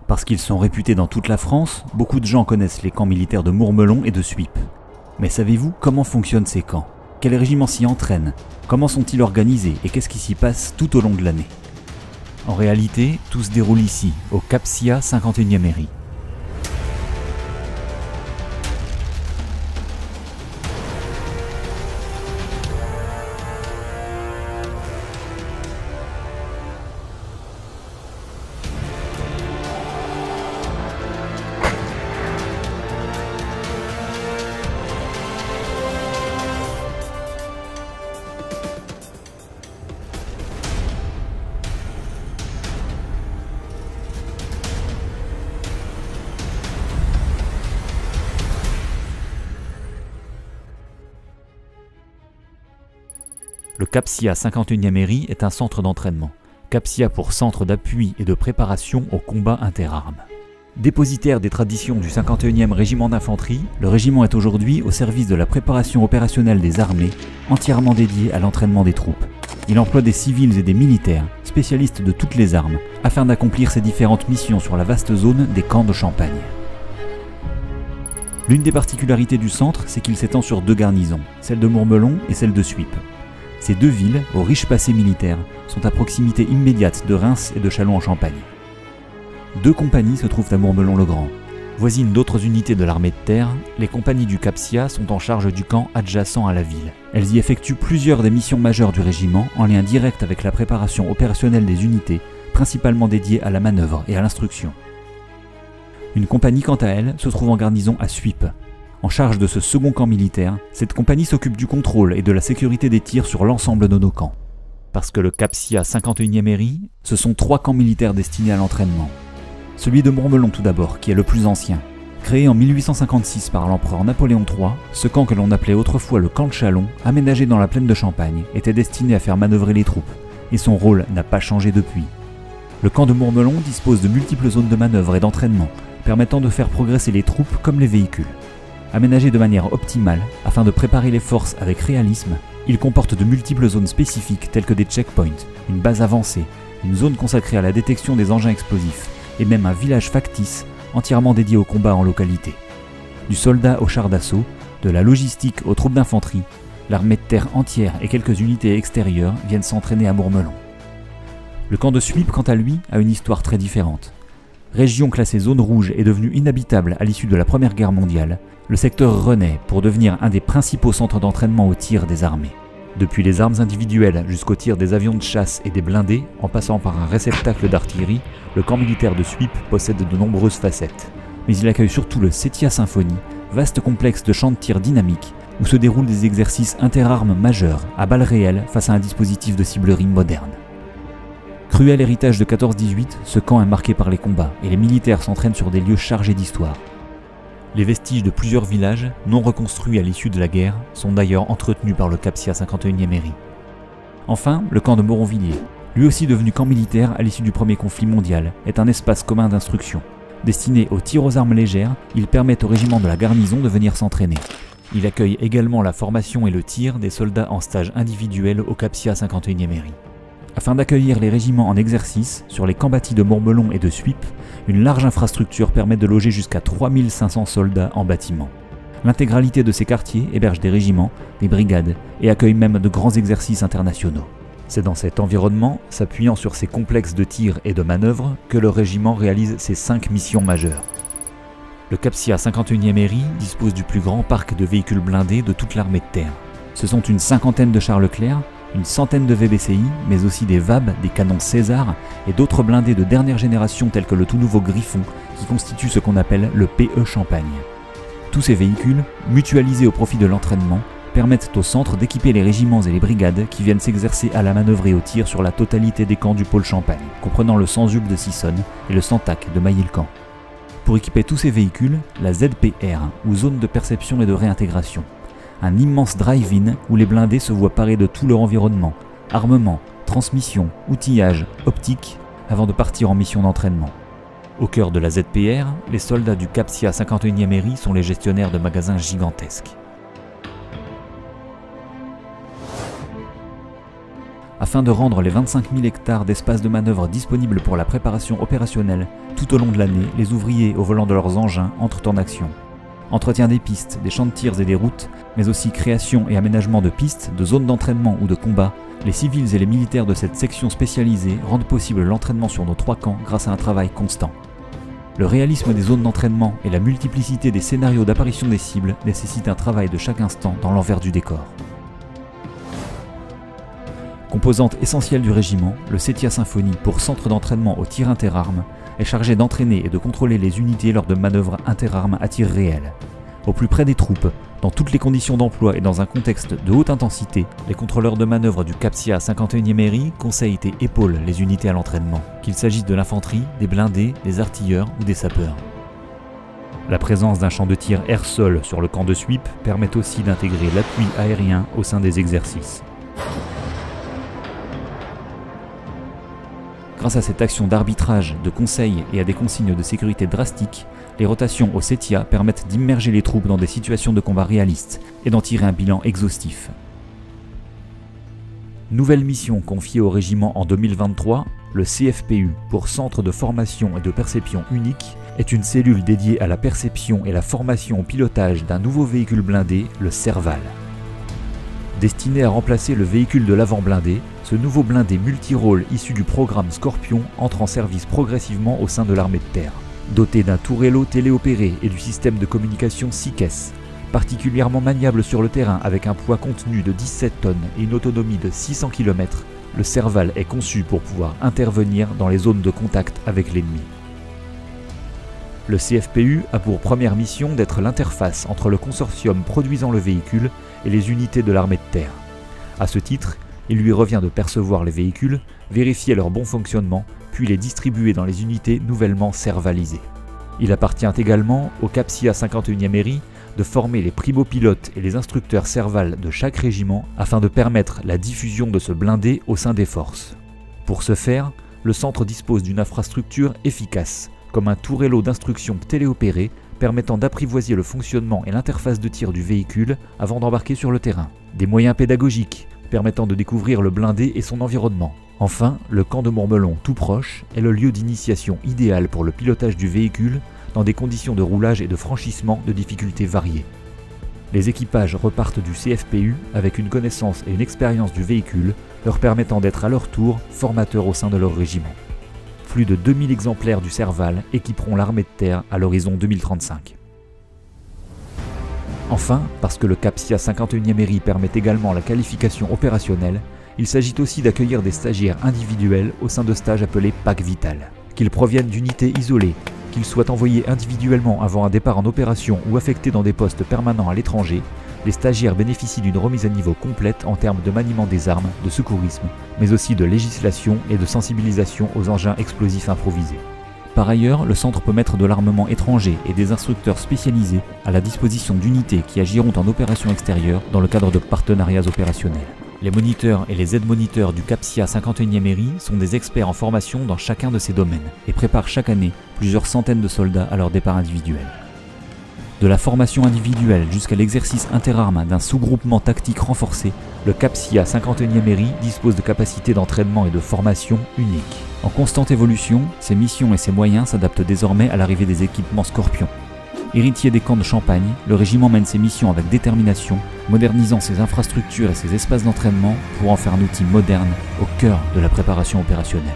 Parce qu'ils sont réputés dans toute la France, beaucoup de gens connaissent les camps militaires de Mourmelon et de Suippes. Mais savez-vous comment fonctionnent ces camps? Quels régiments s'y entraînent? Comment sont-ils organisés et qu'est-ce qui s'y passe tout au long de l'année? En réalité, tout se déroule ici, au CAPSIA 51e Héry. Le CAPSIA 51e Héry est un centre d'entraînement. CAPSIA pour centre d'appui et de préparation au combat interarmes. Dépositaire des traditions du 51e régiment d'infanterie, le régiment est aujourd'hui au service de la préparation opérationnelle des armées, entièrement dédié à l'entraînement des troupes. Il emploie des civils et des militaires, spécialistes de toutes les armes, afin d'accomplir ses différentes missions sur la vaste zone des camps de Champagne. L'une des particularités du centre, c'est qu'il s'étend sur deux garnisons, celle de Mourmelon et celle de Suippes. Ces deux villes, au riche passé militaire, sont à proximité immédiate de Reims et de Châlons-en-Champagne. Deux compagnies se trouvent à Mourmelon-le-Grand. Voisines d'autres unités de l'armée de terre, les compagnies du CAPSIA sont en charge du camp adjacent à la ville. Elles y effectuent plusieurs des missions majeures du régiment en lien direct avec la préparation opérationnelle des unités, principalement dédiées à la manœuvre et à l'instruction. Une compagnie, quant à elle, se trouve en garnison à Suippes. En charge de ce second camp militaire, cette compagnie s'occupe du contrôle et de la sécurité des tirs sur l'ensemble de nos camps. Parce que le CAPSIA 51e Héry, ce sont trois camps militaires destinés à l'entraînement. Celui de Mourmelon tout d'abord, qui est le plus ancien. Créé en 1856 par l'empereur Napoléon III, ce camp que l'on appelait autrefois le camp de Châlons, aménagé dans la plaine de Champagne, était destiné à faire manœuvrer les troupes, et son rôle n'a pas changé depuis. Le camp de Mourmelon dispose de multiples zones de manœuvre et d'entraînement, permettant de faire progresser les troupes comme les véhicules. Aménagé de manière optimale afin de préparer les forces avec réalisme, il comporte de multiples zones spécifiques telles que des checkpoints, une base avancée, une zone consacrée à la détection des engins explosifs et même un village factice entièrement dédié au combat en localité. Du soldat au char d'assaut, de la logistique aux troupes d'infanterie, l'armée de terre entière et quelques unités extérieures viennent s'entraîner à Mourmelon. Le camp de Suippes, quant à lui, a une histoire très différente. Région classée zone rouge et devenue inhabitable à l'issue de la Première Guerre mondiale, le secteur renaît pour devenir un des principaux centres d'entraînement au tir des armées. Depuis les armes individuelles jusqu'au tir des avions de chasse et des blindés, en passant par un réceptacle d'artillerie, le camp militaire de Suippes possède de nombreuses facettes. Mais il accueille surtout le Setia Symphonie, vaste complexe de champs de tir dynamiques, où se déroulent des exercices interarmes majeurs, à balles réelles face à un dispositif de ciblerie moderne. Cruel héritage de 14-18, ce camp est marqué par les combats et les militaires s'entraînent sur des lieux chargés d'histoire. Les vestiges de plusieurs villages, non reconstruits à l'issue de la guerre, sont d'ailleurs entretenus par le CAPSIA 51e Héry. Enfin, le camp de Moronvilliers, lui aussi devenu camp militaire à l'issue du premier conflit mondial, est un espace commun d'instruction. Destiné au tir aux armes légères, il permet au régiment de la garnison de venir s'entraîner. Il accueille également la formation et le tir des soldats en stage individuel au CAPSIA 51e Héry. Afin d'accueillir les régiments en exercice, sur les camps bâtis de Mourmelon et de Suippes, une large infrastructure permet de loger jusqu'à 3500 soldats en bâtiment. L'intégralité de ces quartiers héberge des régiments, des brigades et accueille même de grands exercices internationaux. C'est dans cet environnement, s'appuyant sur ses complexes de tir et de manœuvre, que le régiment réalise ses 5 missions majeures. Le CAPSIA 51e Héry dispose du plus grand parc de véhicules blindés de toute l'armée de terre. Ce sont une cinquantaine de chars Leclerc, une centaine de VBCI, mais aussi des VAB, des canons César et d'autres blindés de dernière génération tels que le tout nouveau Griffon qui constitue ce qu'on appelle le PE Champagne. Tous ces véhicules, mutualisés au profit de l'entraînement, permettent au centre d'équiper les régiments et les brigades qui viennent s'exercer à la manœuvre et au tir sur la totalité des camps du pôle Champagne, comprenant le Sanzub de Sissonne et le Santac de Mailly-le-Camp. Pour équiper tous ces véhicules, la ZPR, ou zone de perception et de réintégration. Un immense drive-in où les blindés se voient parés de tout leur environnement, armement, transmission, outillage, optique, avant de partir en mission d'entraînement. Au cœur de la ZPR, les soldats du CAPSIA 51e Héry sont les gestionnaires de magasins gigantesques. Afin de rendre les 25 000 hectares d'espace de manœuvre disponibles pour la préparation opérationnelle, tout au long de l'année, les ouvriers au volant de leurs engins entrent en action. Entretien des pistes, des champs de tirs et des routes, mais aussi création et aménagement de pistes, de zones d'entraînement ou de combat, les civils et les militaires de cette section spécialisée rendent possible l'entraînement sur nos 3 camps grâce à un travail constant. Le réalisme des zones d'entraînement et la multiplicité des scénarios d'apparition des cibles nécessitent un travail de chaque instant dans l'envers du décor. Composante essentielle du régiment, le 7e Symphonie, pour centre d'entraînement au tir interarmes, est chargé d'entraîner et de contrôler les unités lors de manœuvres interarmes à tir réel. Au plus près des troupes, dans toutes les conditions d'emploi et dans un contexte de haute intensité, les contrôleurs de manœuvre du CAPSIA 51e ERI conseillent et épaulent les unités à l'entraînement, qu'il s'agisse de l'infanterie, des blindés, des artilleurs ou des sapeurs. La présence d'un champ de tir air-sol sur le camp de sweep permet aussi d'intégrer l'appui aérien au sein des exercices. Grâce à cette action d'arbitrage, de conseil et à des consignes de sécurité drastiques, les rotations au CETIA permettent d'immerger les troupes dans des situations de combat réalistes et d'en tirer un bilan exhaustif. Nouvelle mission confiée au régiment en 2023, le CFPU, pour Centre de formation et de perception unique, est une cellule dédiée à la perception et la formation au pilotage d'un nouveau véhicule blindé, le Serval. Destiné à remplacer le véhicule de l'avant blindé, ce nouveau blindé multirôle issu du programme Scorpion entre en service progressivement au sein de l'armée de terre. Doté d'un tourello téléopéré et du système de communication SICES, particulièrement maniable sur le terrain avec un poids contenu de 17 tonnes et une autonomie de 600 km, le Serval est conçu pour pouvoir intervenir dans les zones de contact avec l'ennemi. Le CFPU a pour première mission d'être l'interface entre le consortium produisant le véhicule et les unités de l'armée de terre. À ce titre, il lui revient de percevoir les véhicules, vérifier leur bon fonctionnement, puis les distribuer dans les unités nouvellement servalisées. Il appartient également au CAPSIA 51e ERI de former les primo-pilotes et les instructeurs Serval de chaque régiment afin de permettre la diffusion de ce blindé au sein des forces. Pour ce faire, le centre dispose d'une infrastructure efficace, comme un tourello d'instruction téléopéré permettant d'apprivoiser le fonctionnement et l'interface de tir du véhicule avant d'embarquer sur le terrain. Des moyens pédagogiques permettant de découvrir le blindé et son environnement. Enfin, le camp de Mourmelon, tout proche, est le lieu d'initiation idéal pour le pilotage du véhicule dans des conditions de roulage et de franchissement de difficultés variées. Les équipages repartent du CFPU avec une connaissance et une expérience du véhicule, leur permettant d'être à leur tour formateurs au sein de leur régiment. Plus de 2000 exemplaires du Serval équiperont l'armée de terre à l'horizon 2035. Enfin, parce que le CAPSIA 51e ERI permet également la qualification opérationnelle, il s'agit aussi d'accueillir des stagiaires individuels au sein de stages appelés PAC Vital. Qu'ils proviennent d'unités isolées, qu'ils soient envoyés individuellement avant un départ en opération ou affectés dans des postes permanents à l'étranger, les stagiaires bénéficient d'une remise à niveau complète en termes de maniement des armes, de secourisme, mais aussi de législation et de sensibilisation aux engins explosifs improvisés. Par ailleurs, le centre peut mettre de l'armement étranger et des instructeurs spécialisés à la disposition d'unités qui agiront en opération extérieure dans le cadre de partenariats opérationnels. Les moniteurs et les aides-moniteurs du CAPSIA 51e ERI sont des experts en formation dans chacun de ces domaines et préparent chaque année plusieurs centaines de soldats à leur départ individuel. De la formation individuelle jusqu'à l'exercice interarmes d'un sous-groupement tactique renforcé, le CAPSIA 51e ERI dispose de capacités d'entraînement et de formation uniques. En constante évolution, ses missions et ses moyens s'adaptent désormais à l'arrivée des équipements Scorpion. Héritier des camps de Champagne, le régiment mène ses missions avec détermination, modernisant ses infrastructures et ses espaces d'entraînement pour en faire un outil moderne au cœur de la préparation opérationnelle.